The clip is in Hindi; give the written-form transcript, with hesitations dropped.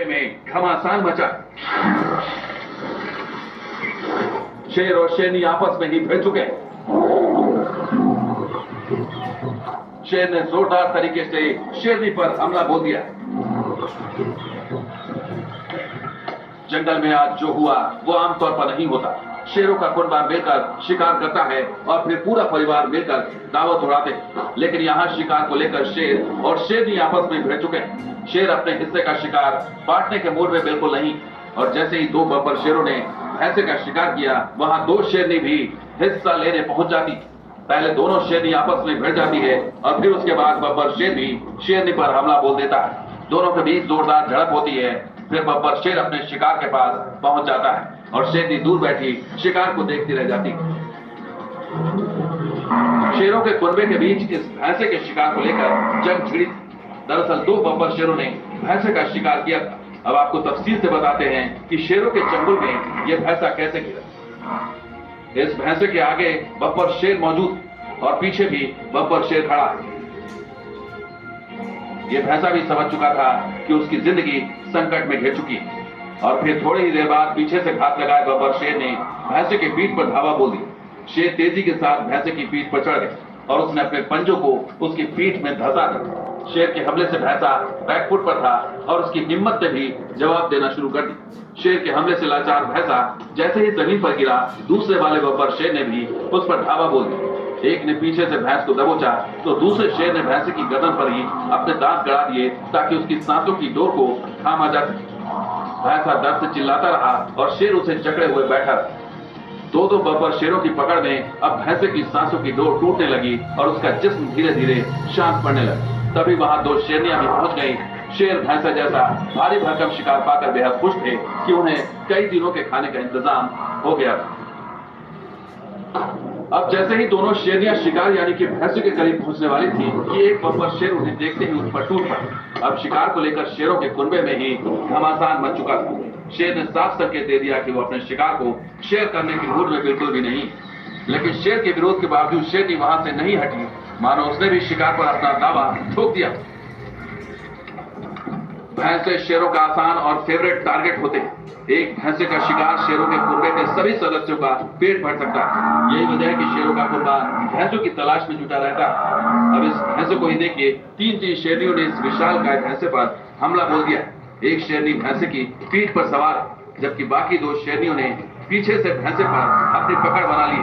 में घमासान मचा। शेर और शेरनी आपस में ही भिड़ चुके हैं। शेर ने जोरदार तरीके से शेरनी पर हमला बोल दिया। जंगल में आज जो हुआ वो आमतौर पर नहीं होता। शेरों का कुनबा मिलकर शिकार करता है और फिर पूरा परिवार मिलकर दावत उड़ाते हैं। लेकिन यहाँ शिकार को लेकर शेर और शेरनी आपस में भिड़ चुके हैं। शेर अपने हिस्से का शिकार बांटने के मूड में बिल्कुल नहीं, और जैसे ही दो बब्बर शेरों ने भैंसे का शिकार किया, वहां दो शेरनी भी हिस्सा लेने पहुंच जाती। पहले दोनों शेरनी आपस में भिड़ जाती है और फिर उसके बाद बब्बर शेर भी शेरनी पर हमला बोल देता है। दोनों के बीच जोरदार झड़प होती है। फिर बब्बर शेर अपने शिकार के पास पहुंच जाता है और शेरनी दूर बैठी शिकार को देखती रह जाती। शेरों के कुनबे के बीच इस भैंसे के शिकार को लेकर जंग छिड़ी। दरअसल दो बब्बर शेरों ने भैंसे का शिकार किया था। अब आपको तफसील से बताते हैं कि शेरों के चंगुल में यह भैंसा कैसे गिरा। इस भैंसे के आगे बब्बर शेर मौजूद और पीछे भी बब्बर शेर खड़ा है। यह भैंसा भी समझ चुका था कि उसकी जिंदगी संकट में घिर चुकी है, और फिर थोड़ी ही देर बाद पीछे से घात लगाए बब्बर शेर ने भैंसे के पीठ पर धावा बोल दिया। शेर तेजी के साथ भैंसे की पीठ पर चढ़ गया और उसने अपने पंजों को उसकी पीठ में धंसा दिया। शेर के हमले से भैंसा बैकफुट पर था और उसकी हिम्मत ने भी जवाब देना शुरू कर दी। शेर के हमले से लाचार भैंसा जैसे ही जमीन पर गिरा, दूसरे वाले बब्बर शेर ने भी उस पर धावा बोल दिया। एक ने पीछे से भैंस को दबोचा तो दूसरे शेर ने भैंसे की गर्दन पर ही अपने दांत गड़ा दिए ताकि उसकी सांसों की डोर को थामा जा सके। भैंसा दर्द से चिल्लाता रहा और शेर उसे जकड़े हुए बैठा। दो बब्बर शेरों की पकड़ में अब भैंसे की सांसों की डोर टूटने लगी और उसका जिस्म धीरे धीरे शांत पड़ने लगा। तभी वहां दो शेरनियां भी पहुंच गई। शेर भैंसा जैसा भारी भरकम शिकार पाकर बेहद खुश थे कि उन्हें कई दिनों के खाने का इंतजाम हो गया। अब जैसे ही दोनों शेरनियां शिकार यानी कि भैंसे के करीब पहुंचने वाली थी कि एक बब्बर शेर उन्हें देखते ही उस पर टूट पड़ा। अब शिकार को लेकर शेरों के कुनबे में ही घमासान मच चुका था। शेर ने साफ संकेत दे दिया कि वो अपने शिकार को शेयर करने की मूड में बिल्कुल भी नहीं। लेकिन शेर के विरोध के बावजूद शेरनी वहां से नहीं हटी, मानो उसने भी शिकार पर अपना दावा ठोक दिया। भैंसे शेरों का आसान और फेवरेट टारगेट होते हैं। एक भैंसे का शिकार शेरों के कुनबे के सभी सदस्यों का पेट भर सकता है। यही वजह है कि शेरों का कुनबा भैंसों की तलाश में जुटा रहता है। अब इस भैंसे को ही देखिए, तीन शेरनियों ने इस विशालकाय भैंसे पर हमला बोल दिया। एक शेरनी भैंसे की पीठ पर सवार, जबकि बाकी दो शेरनियों ने पीछे से भैंसे पर अपनी पकड़ बना ली।